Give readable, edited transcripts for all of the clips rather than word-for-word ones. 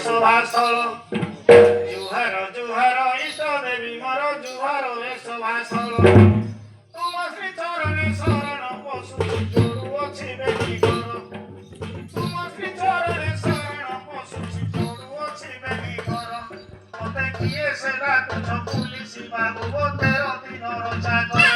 ଶୋଭାସ୍ଥଳ ଜୁହାର ଜୁହାର ଇଷ୍ଟ ଦେବୀ ମୋର ଜୁହାର ଏ ଶୋଭାସ୍ଥଳ ତୁମ ଶ୍ରୀ ଚରଣେ ଶରଣ ପଶୁଛି ଯୋଡୁ ଅଛି ବେଦୀ ଘର ତୁମ ଶ୍ରୀ ଚରଣେ ଶରଣ ପଶୁଛି ଯୋଡୁ ଅଛି ବେଦୀ ଘର ମତେ କିଏ ସେ ଡାକୁଛ ପୁଲିସ ବାବୁ 13 ଦିନର ଚାକର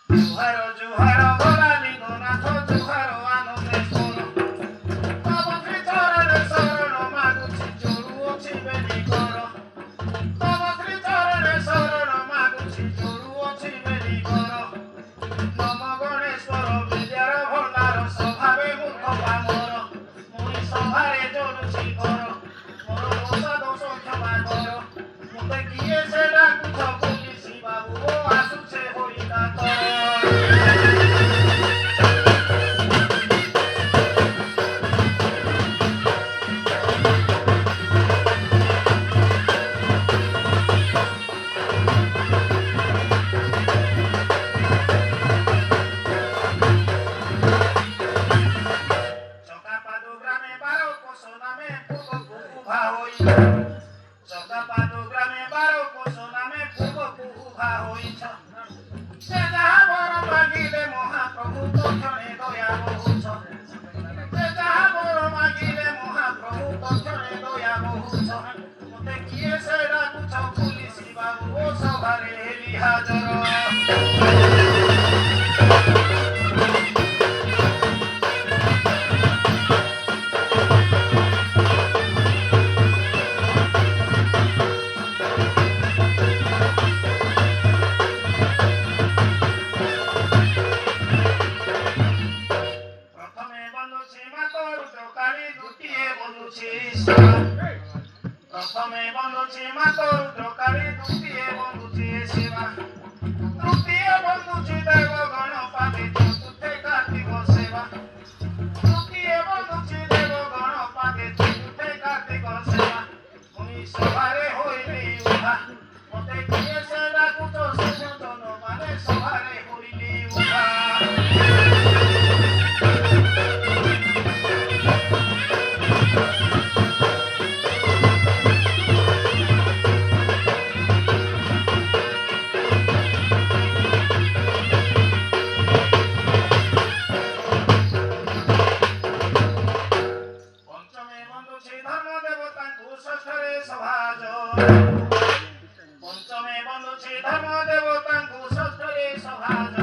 জুহার জুহার ভোলালি গোনাথ জুহার আনন্দেশ্বর তব শ্রী চরণে শরণ মাগুছি যোড়ু ଅଛି বেদী ঘর তব শ্রী চরণে শরণ মাগুছি যোড়ু ଅଛି বেদী ঘর নম গণেশ্বর বিদ্যার ভণ্ডার স্বভাবে মূর্খ পামর মুই সভারে যোড়ুছি ঘর মোর দোষ দোষ ক্ষমা কর মতে কিয়ে সে ডাকুছ পুলিসি বাবু আসুছে হরিদা কর চকাপাদু গ্রামে 12 কোষ নামে পূর্ব কুহা হইছ সে যাহা বর মাগিলে মহাপ্রভু তক্ষণে দয়া বহুছ সে যাহা বর মাগিলে মহাপ্রভু তক্ষণে দয়া বহুছ মতে কিয়ে সে ডাকুছ পুলিসি বাবু ও সভারে হেলি হাজর প্রথমে বন্ধুছি মাতো রুদ্রকারী দ্বিতীয় বন্ধুছি শিবা তৃতীয় বন্ধুছি দেব গণপতি চতুর্থে কার্তিক সেবা তৃতীয় বন্ধুছি দেব গণপতি চতুর্থে কার্তিক সেবা মুই সভারে হইলি উঠা মতে কিয়ে সে ডাকুছ সুজন মানে সভারে হইলি উঠা পঞ্চমে বন্ধুছি ধর্ম দেবতাঙ্কু ষষ্ঠরে সভাজ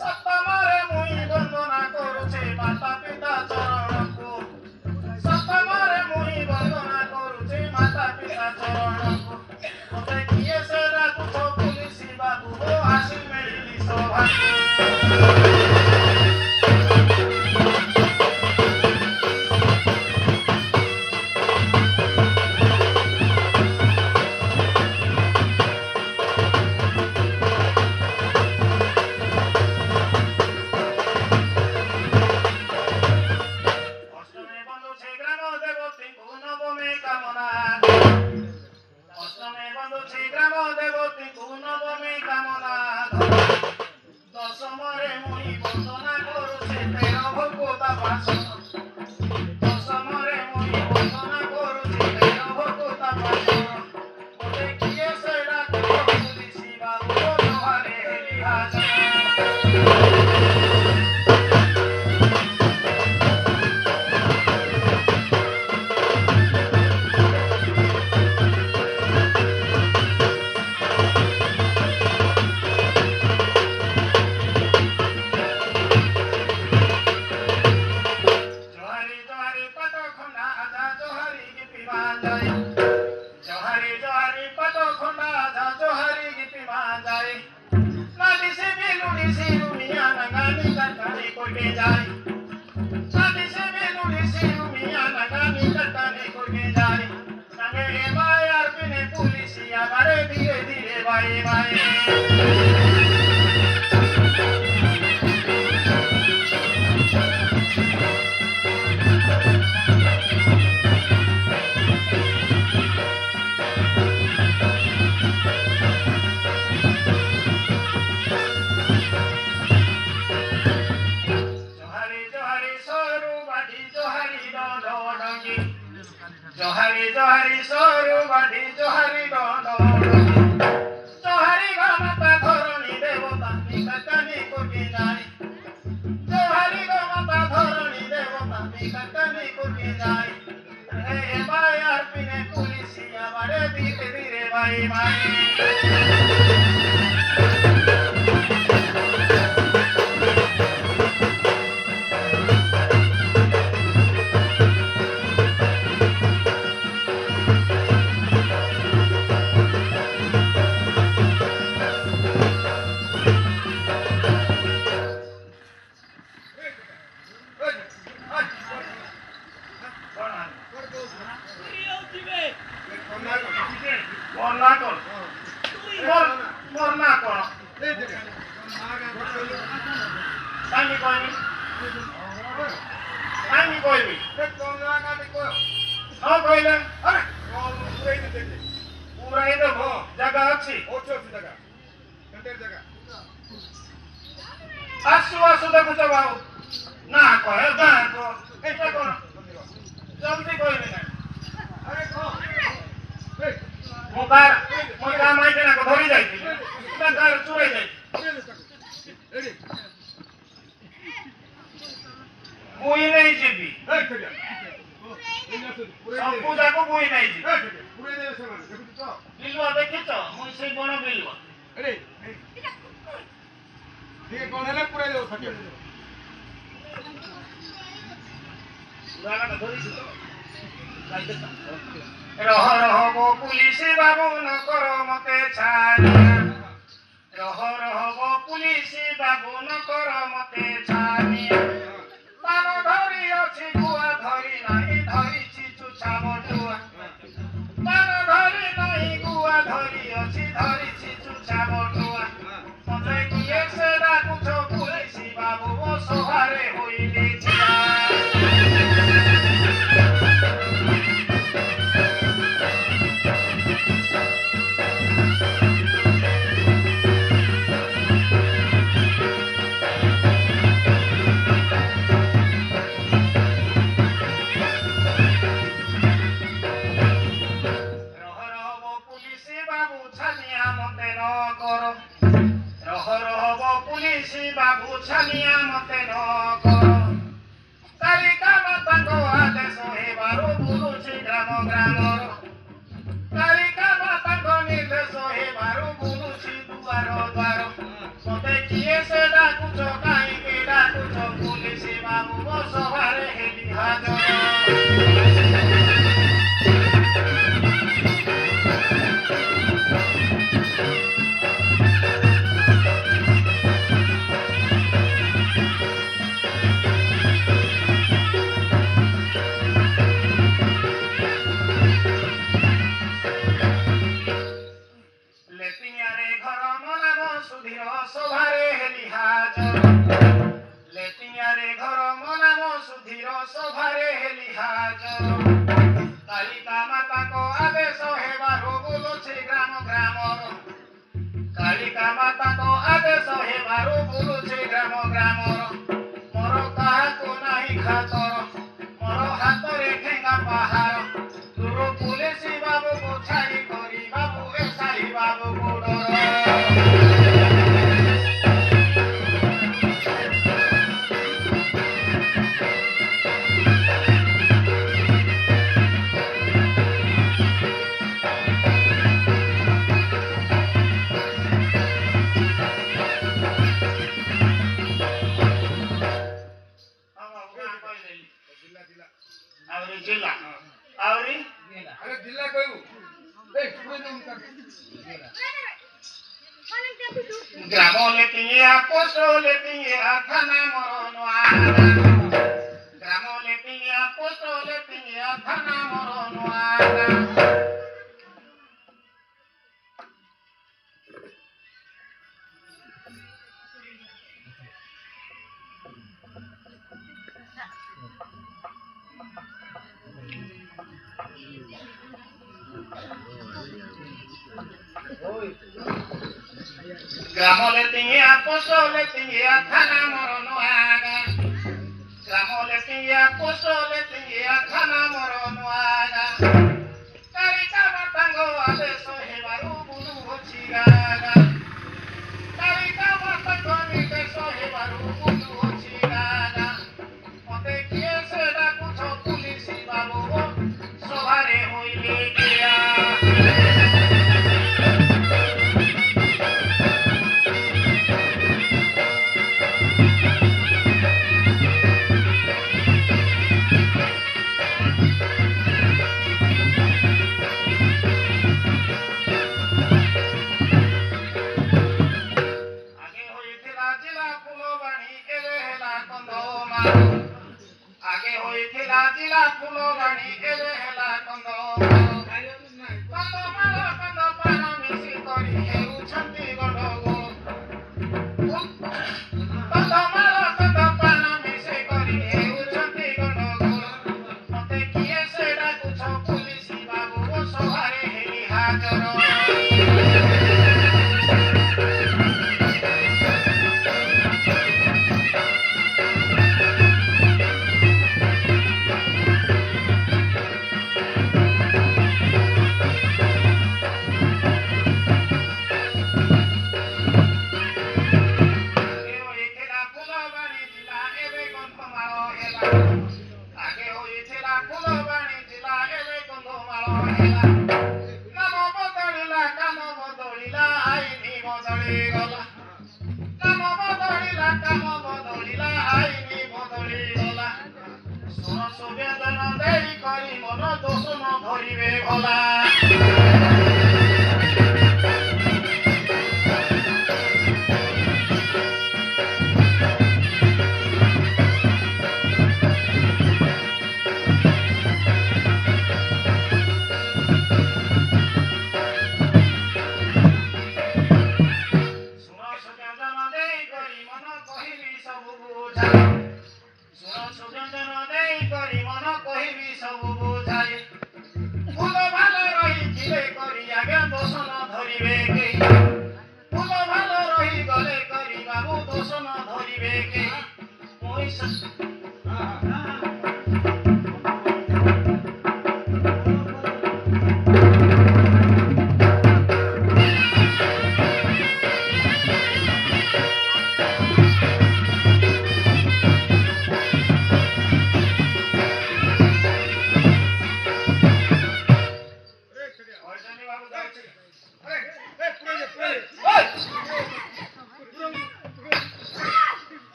সপ্তমরে মুই বন্দনা করুছি মাতা পিতা চরণকু সপ্তমরে মুই বন্দনা করুছি মাতা পিতা চরণকু মতে কিয়ে সে ডাকুছ পুলিসি বাবু আসি মেলিলি সভাকু অষ্টমে বন্ধুছি গ্রাম দেবতী নবমী কামনা দশমরে মুই বন্দনা করুছি 13 ভগবতা বাসন দশমরে মুই বন্দনা করুছি 13 ভগবতা বাসন মতে কিয়ে সে ডাকুছ পুলিসি বাবু সভারে হেলি হাজর জহারি জহারি পদ খন্ডা আধা জহারি গীতি বাজায় নাদিসে বেলুনি সিরুমিয়া নাগানি কাটানি কইতে যায় নাদিসে বেলুনি সিরুমিয়া নাগানি কাটানি কইতে যায় সঙ্গে এবার বিনে পুলিশি আবারে ধীরে ধীরে ভাই ভাই Johari Johari Soru Badi Johari Dondo Johari Gamata Dhorani Devata Nikatani Kurginai Johari Gamata Dhorani Devata Nikatani Kurginai Hey Bhai Arpine Pulisiya Bade Dite Dire Bhai Bhai Asu asu देखो जब आओ ना कहे ना को ऐसा करो जल्दी कोई नहीं अरे को मुकार मुकार माई के ना को धरी जाई थी ना घर चुराई जाई मुई नहीं जीबी सब पूजा को मुई नहीं जीबी पूरे देव से देखो तो बिलवा देखे तो मुई से बनो बिलवा अरे ये कौन है पूरे देव सके पुराना धरी छी रह रह गो पुलिस बाबू न करो मते छानिया रह रह गो पुलिस बाबू न करो मते छानिया तारो धरी अछि गुआ धरी नाही धरी छी चुछा बटुआ तारो धरी नाही गुआ धरी अछि धरी छी चुछा बटुआ मते किए से डाकुछ पुलिस बाबू ओ सोहारे होइले छिया बाबू छनिया मते न करो तारिका माताको आदेश हे बारो गुरु छी ग्राम ग्राम तारिका माताको निर्देश हे बारो गुरु छी दुआर द्वार मते किए से डाकुछ काई के डाकुछ पुलिस बाबू ओ सवारे हेली हाजर कालिका माता को आदेश हे बारो गुरु छे ग्राम ग्राम मोर काहाको नाही खातर मोर हाथ रे ठेंगा पहाड़ तुरो पुलिस बाबू को छाड़ी करी बाबू ए साई बाबू को डर जिला आवरी अरे जिला कहू ए पूरे नाम कर ग्राम लेती है पोस्ट लेती है थाना मरनवा ग्राम लेती है पोस्ट लेती है थाना मरनवा Gramole tinha apostole tinha thana morono aga. Gramole tinha apostole tinha thana morono aga. Karika batango adeso hebaru bulu hochigaga. Karika batango adeso hebaru bulu hochigaga. Mote kiye seda kucho pulisi babu sobhare hoile gaya. आगे होइथिला जिला फुलबाणी एबे हेला कंदमाल कंद पान मिसी करी हेउछंती गडगो कंद पान मिसी करी हेउछंती गडगो मते किए सेडा कुछ पुलिस बाबू सभारे हेली हाजर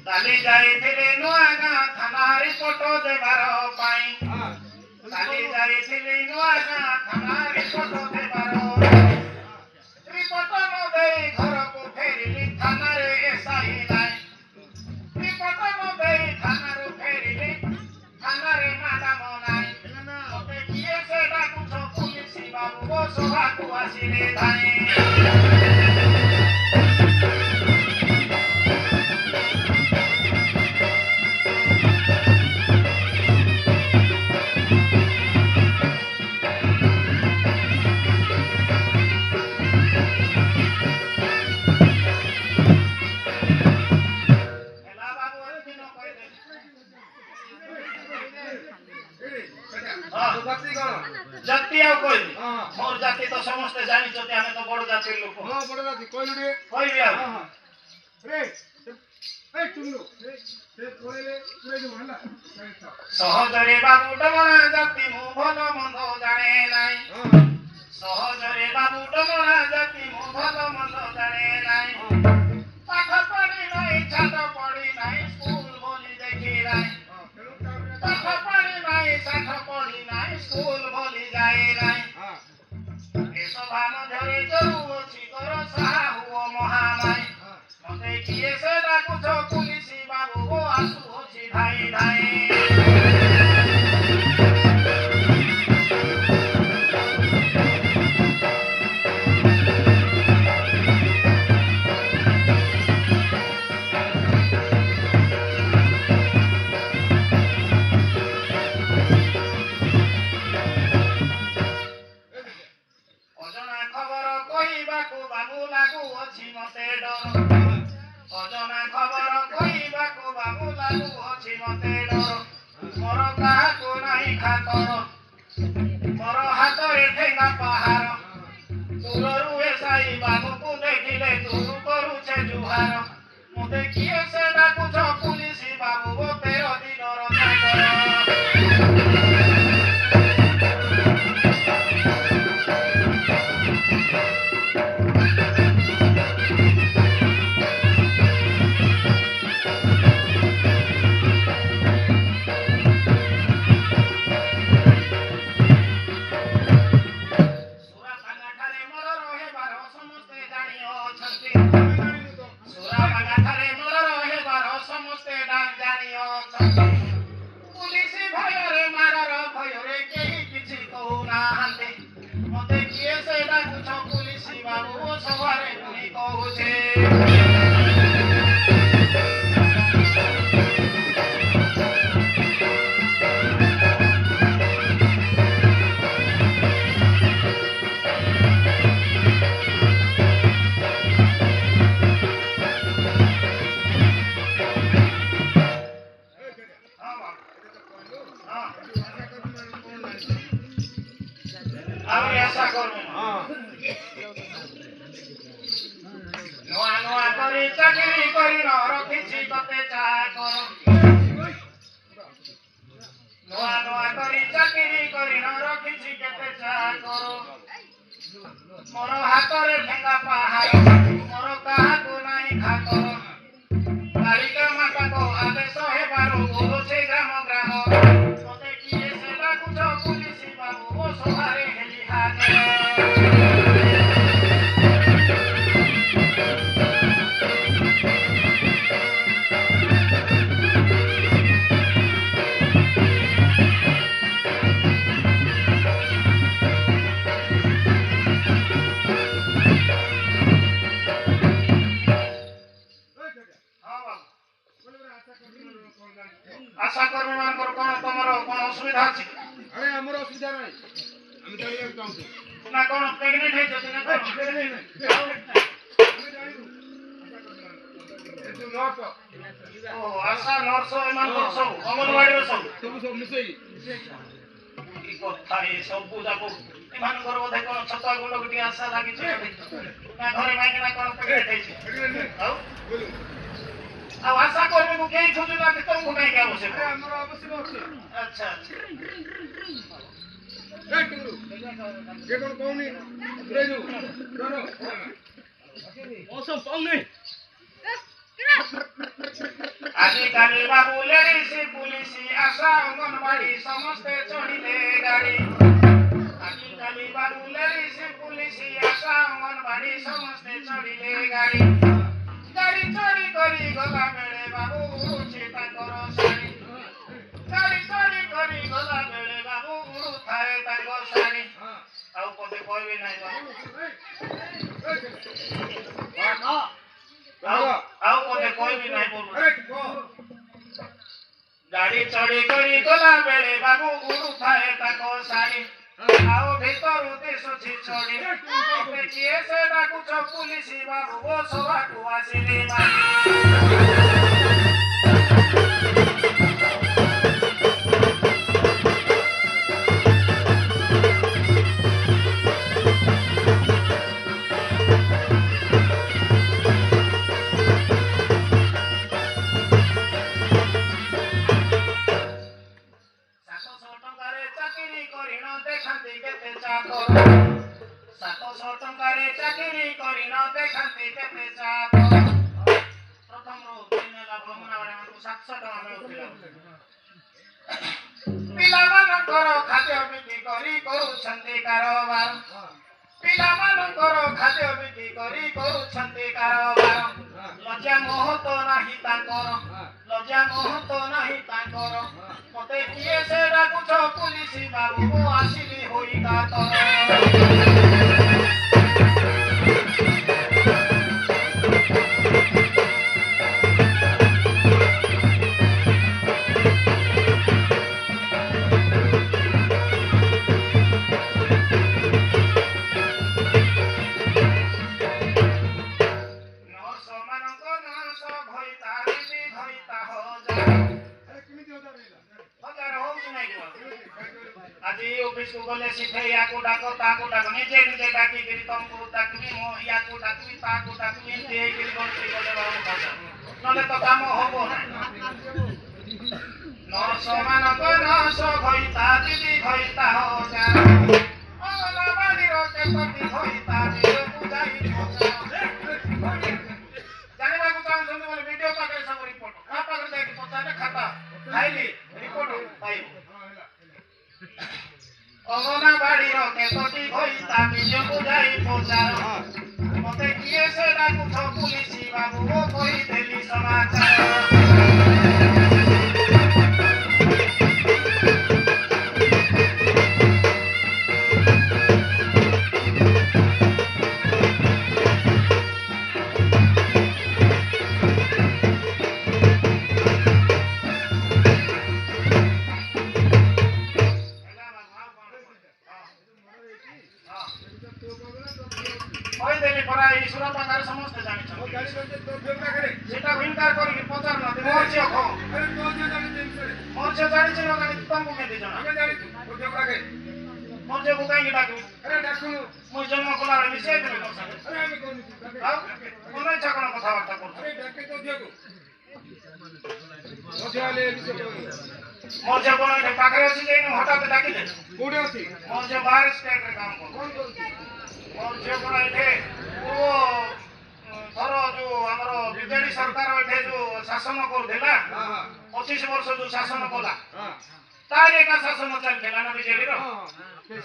काली जाइथिले नुआगा थाना रिपोर्ट देबार पाई काली जाइथिले नुआगा थाना रिपोर्ट देबार रिपोर्ट न देई घर को फेरिली थाना रे एसाई नाई रिपोर्ट न देई थाना रो फेरिली थाना रे मादाम नाई मते किए सेडा कुछ पुलिस बाबू वो सभा को आसीले धाई जाति आ कोई मोर जाति तो समस्त जानि छते हमें तो बड़ जाति लोक हां बड़ जाति कोइलु रे कोइ बिया हां रे ए टुल्लु से कोइले पुरे जो हला सहजरे बाबू डमना जाति मु भल मंद जाने नाही सहजरे बाबू डमना जाति मु भल मंद जाने नाही पाठ पढी नाही छात्र पढी नाही स्कूल ସ୍କୁଲ ବୋଲି ଯାଏ ନାହିଁ ଏ ସଭା ମଧ୍ୟରେ ଜରୁଅଛି ତୋର ସାହୁ ଓ ମହାମାଇ ମତେ କିଏ ସେ ଡାକୁଛ ପୁଲିସ ବାବୁ ଓ ଆସୁଅଛି ଧାଇ ଧାଇ ବାବୁ ଲାଗୁଅଛି ମତେ ଡର ଅଜଣା ଖବର କହିବାକୁ ବାବୁ ଲାଗୁଅଛି ମତେ ଡର ମୋର କାହାକୁ ନାହିଁ ଖାତର ମୋର ହାତରେ ଠେଙ୍ଗା ପାହାର ଦୂରରୁ ଏ ସାଇ ବାବୁକୁ ଦେଖିଲେ ତୁ କରୁଛେ ଜୁହାର ମତେ କିଏ ସେ ଡାକୁଛ ପୁଲିସ ବାବୁ ଓ 13 ଦିନର ଚାକର पुलिस भୟରେ ମାରର ଭୟରେ କେହି କିଛି କହୁନାହାନ୍ତି ମତେ କିଏ ସେ ଡାକୁଛ ପୁଲିସ ବାବୁ ସଭାରେ ପୁଣି କହୁଛେ আমি আশা করব নয়া নয়া করে চাকরি করি ন রখিছি কতে চাকর নয়া নয়া করে চাকরি করি ন রখিছি কেতে চাকর মোর হাতরে ঠেঙ্গা পাহাড় মোর কাহাকু নাই খাতর কালিকা মাতাকো আদেশ হেবারু বলছে গ্রাম গ্রাম মতে কিয়ে সে ডাকুছ পুলিস বাবু ও সভারে হেলি হাজর आशा कर्मी मानकर कोन तमरो कोन असुविधा अछि अरे हमर असुविधा नै हम जानिया चाहू तुना कोन प्रेग्नेंट है जति ना कोन हम जानियो ए तू नर्स ओ आशा नर्स मान सब अंगनवाड़ी रो सब मिसई की कथा ए सब जाको मान घर बोधे कोन छता गुंड गुटी आशा लागि छै ना घरे माइके ना कोन प्रेग्नेंट है आउ बोलू अब आशा कर्मी को कहीं खोजू ना कि तुमको नहीं क्या आवश्यक अरे हमर आवश्यक अछि अच्छा अच्छा ए टुरु जे कोन कोनी रेजू करो मौसम पाऊंगे आजिकाली बाबू लेडीज पुलिस आशा अंगनवाड़ी समस्ते चढ़िले गाड़ी आजिकाली बाबू लेडीज पुलिस आशा अंगनवाड़ी समस्ते चढ़िले गाड़ी गाड़ी चढ़ी करी गला बेले बाबू उड़ुछे तांकर शाड़ी गाड़ी चढ़ी करी गला बेले बाबू उड़ुଥାଏ ତାଙ୍କ ଶାଢ଼ୀ ଆଉ ପଦେ କହିବେ ନାହିଁ ବାବୁ ଆଉ ପଦେ କହିବି ନାହିଁ ବୋଲୁ अरे को ଗାଡ଼ି ଚଢ଼ି କରି ଗଲା ବେଳେ ବାବୁ ଉଡୁଥାଏ ତାଙ୍କ ଶାଢ଼ୀ ଆଉ ଭିତରୁ ଦିଶୁଛି ଛଡ଼ି ମତେ କିଏ ସେ ଡାକୁଛ ପୁଲିସ ବାବୁ ଓ ସଭାକୁ ଆସିଲି ଦେଖାନ୍ତି କେତେ ଚାକର 700 ଟଙ୍କାରେ ଚାକିରି କରି ନ ଦେଖାନ୍ତି କେତେ ଚାକର ପ୍ରଥମରୁ ଦିନ ହେଲା ଭ୍ରମଣ ମାନଙ୍କୁ 700 ଟଙ୍କା ମିଳୁଥିଲା ପିଲାମାନଙ୍କର ଖାଦ୍ୟ ବିକ୍ରି କରି କରୁଛନ୍ତି କାରବାର ପିଲାମାନଙ୍କର ଖାଦ୍ୟ ବିକ୍ରି କରି କରୁଛନ୍ତି କାରବାର ଲଜ୍ଜା ମୋହ ତ ନାହିଁ ତାଙ୍କର ଲଜ୍ଜା ମୋହ ତ ନାହିଁ ତାଙ୍କର ମତେ କିଏ ସେ ଡାକୁଛ ପୁଲିସ ବାବୁ ମୁଁ ଆସିଲି ହୋଇ କାତର আজি অফিসକୁ ଗଲେ ସିଧେ ୟାକୁ ଡାକ ତାକୁ ଡାକ ନିଜେ ନିଜେ ଡାକିକିରି ତମକୁ ଡାକିବି ମୁଁ ୟାକୁ ଡାକିବି ତାକୁ ଡାକିବି ଏମିତି ହେଇକିରି ଗଣତି ଗଲେ ନହେଲେ ତ କାମ ହବ ନାହିଁ ନର୍ସ ମାନଙ୍କ ନର୍ସ ଘଇତା ଦିଦି ଘଇତା ହଜା ଅଙ୍ଗନବାଡିର କେତୋଟି ଘଇତା ନିଜକୁ ଯାଇ ଜାଣିବାକୁ ଚାହୁଁଛନ୍ତି ବୋଲି ଭିଡିଓ ପାଖରେ ସବୁ ରିପୋର୍ଟ କାହା ପାଖରେ ଯାଇକି ପଚାରେ ଖାତା ଖାଇଲି ରିପୋର୍ଟ ପାଇବ ଅଙ୍ଗନବାଡିର କେତୋଟି ଘଇତା ନିଜକୁ ଯାଇ ପଚାର ମତେ କିଏ ସେ ଡାକୁଛ ପୁଲିସ ବାବୁ ମୁଁ କହିଦେଲି ସମାଚାର କହିଦେଲି ପରା ଏଇ ସୁରପାକାରେ ସମସ୍ତେ ଜାଣିଛନ୍ତି ସେଟା ଭିନକାର କରିକି ପଚାରୁନାହାନ୍ତି ମୋର ଝିଅ କଣ ମୋର ଝିଅ ଜାଣିଛି ନ ଜାଣିଛି ତମକୁ କେମିତି ଜଣା ମୋର ଝିଅକୁ କାହିଁକି ଡାକିବି ମୁଁ ଜନ୍ମ କଲାବେଳେ ମିଶେଇଦେବି ମୋ ସାଙ୍ଗେ ଆଉ ମନ ଇଚ୍ଛା କଣ କଥାବାର୍ତ୍ତା କରୁଛ ମୋର ଝିଅ କଣ ଏଠି ପାଖରେ ଅଛି ଯେ ହଠାତ୍ ଡାକିଲେ କୋଉଠି ଅଛି ମୋର ଝିଅ ବାହାର ଷ୍ଟେଟରେ କାମ କରୁଛି ମୋର ଝିଅ କଣ ଏଠି ଧର ଯୋଉ ଆମର ବିଜେଡି ସରକାର ଏଠି ଯୋଉ ଶାସନ କରୁଥିଲା 25 ବର୍ଷ ଯୋଉ ଶାସନ କଲା ତାର ଏକା ଶାସନ ଚାଲିଥିଲା ନା ବିଜେଡିର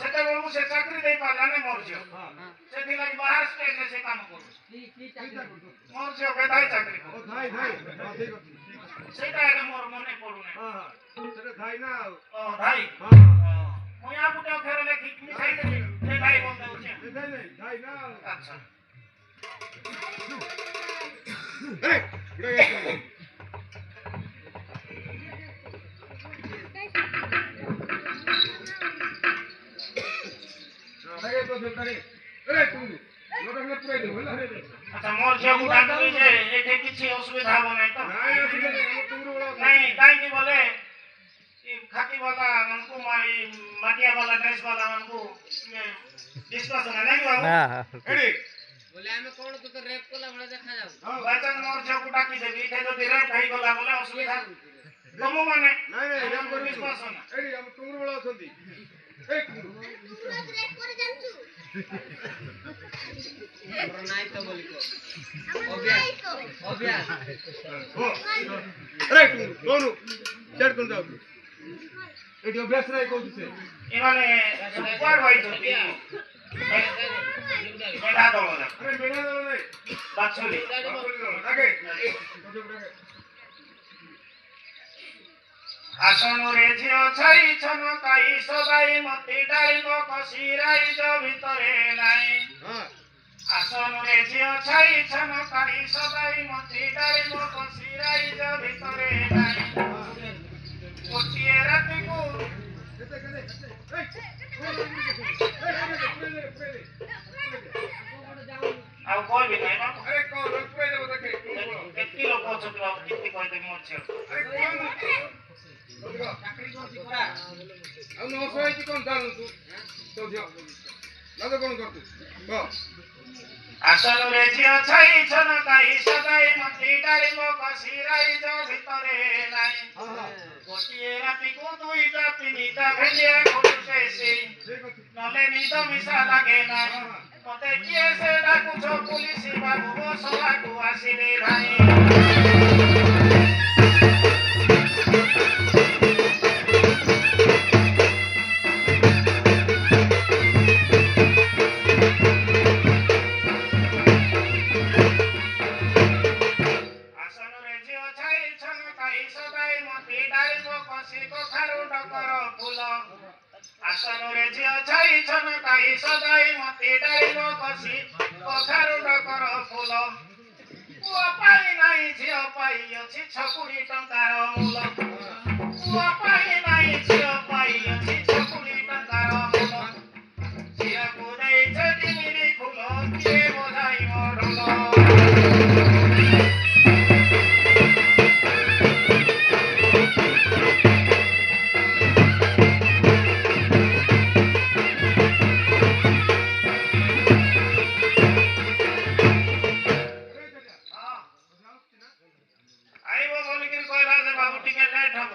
ସେତେବେଳକୁ ସେ ଚାକିରି ଦେଇ ପାରିଲାନି ମୋର ଝିଅ ସେଥିଲାଗି ବାହାର ଷ୍ଟେଟରେ ସେ କାମ କରୁଛି ମୋର ଝିଅ ବେଧାଇ ଚାକିରି କରୁଛି ସେଇଟା ଏକା ମୋର ମନେ ପଡୁନି ଧାଇ ମୁଁ ୟା ଗୋଟେ ଅକ୍ଷର ଲେଖିକି ମିଶାଇଦେଲି ସେ ଧାଇ ବନ୍ଦ ହଉଛି ଆଚ୍ଛା ଆଚ୍ଛା ମୋର ଝିଅକୁ ଡାକିଲି ଯେ ଏଠି କିଛି ଅସୁବିଧା ହବ ନାହିଁ ତ ନାଇଁ କାହିଁକି ବୋଲେ ଖାକି ବାଲା ମାନଙ୍କୁ ମାଟିଆ ବାଲା ଡ୍ରେସ ବାଲା ମାନଙ୍କୁ ଡିସ୍କସନ ନାଇଁ ବାବୁ ଏଡି बोले हमें कौन तो रेप कोला बड़ा देखा जाऊ बाचन मोर झिଅକୁ ଡାକି ଦେବି ଏଠି ଯଦି ରେପ ହେଇଗଲା ବୋଲେ ଅସୁବିଧା ତମ ମାନେ ନାଇଁ ନାଇଁ ଆମର ବିଶ୍ୱାସ ନା ଏଡି ଆମ ଟୁଙ୍ଗୁରୁ ବଳ ଅଛନ୍ତି ଏଇ ଟୁଙ୍ଗୁରୁ रेप करे जानछु हमरा नाइ तो बोली को अभ्यास अरे टुंगुरू कोनु चढ़ कोन जाऊ एटी अभ्यास रे कहू से ଏମାନେ କୁଆଡ ଭାଇଛନ୍ତି ବେଢା ଦଳ अरे बेना दल नहीं ବାଛୁରୀ आगे ଆସନରେ ଝିଅ ଛାଇ ଛନ କାଇ ସଦାଇ ମତି ଡାଳିବ କସିରାଇ ଯ ଭିତରେ ନାହିଁ हां ଆସନରେ ଝିଅ ଛାଇ ଛନ କାଇ ସଦାଇ ମତି ଡାଳିବ କସିରାଇ ଯ ଭିତରେ ନାହିଁ ଗୋଟିଏ ରାତିକୁ ଆଉ କହିବି ନାହିଁ ବାବୁ अरे कौन पुरे देबो देखे କେତେ ଲୋକ ଅଛନ୍ତି ବାବୁ କେତେ କହିଦେବି ମୋର ଝିଅ अरे कौन चाकरी करती परा ଆଉ ନ ସହିକି କଣ ଜାଣୁ ତୁ ତୋ ଝିଅ ନା ତ କଣ କରୁଛୁ କହ ଆସନରେ ଝିଅ ଛାଇ ଛନ କାଇ ସଦାଇ ମତି ଡାଳିବ କସିରାଇ ଯ ଭିତରେ ନାହିଁ ଗୋଟିଏ ରାତିକୁ ଦୁଇଟା ତିନିଟା ଭେଣ୍ଡିଆ ଖୋଜୁଛେ ସେ ନହେଲେ ନିଦ ମିଶା ଲାଗେ ନାହିଁ ମତେ କିଏ ସେ ଡାକୁଛ ପୁଲିସ ବାବୁ ମୋ ସଭାକୁ ଆସିଲେ ଭାଇ କାହିଁ ସଦାଇ ମତି ଡାଳିବ କଷି କଖାରୁ ଡକର ଫୁଲ ଆସନରେ ଝିଅ ଛାଇଛନ କାହିଁ ସଦାଇ ମତି ଡାଳିବ କଷି କଖାରୁ ଡକର ଫୁଲ ପୁଅ ପାଇ ନାହିଁ ଝିଅ ପାଇ ଅଛି 6 ଟଙ୍କାର ମୂଲ ପୁଅ ପାଇ ନାହିଁ ଝିଅ ପାଇ ଅଛି 6 ଟଙ୍କାର ମୂଲ ଝିଅକୁ ଦେଇଛ ଡିମିରି ଫୁଲ କିଏ ବଜାଇବ ଢୋଲ ଆଇବ ବୋଲିକିରି କହିଲା ଯେ ବାବୁ ଟିକେ ଲେଟ୍ ହବ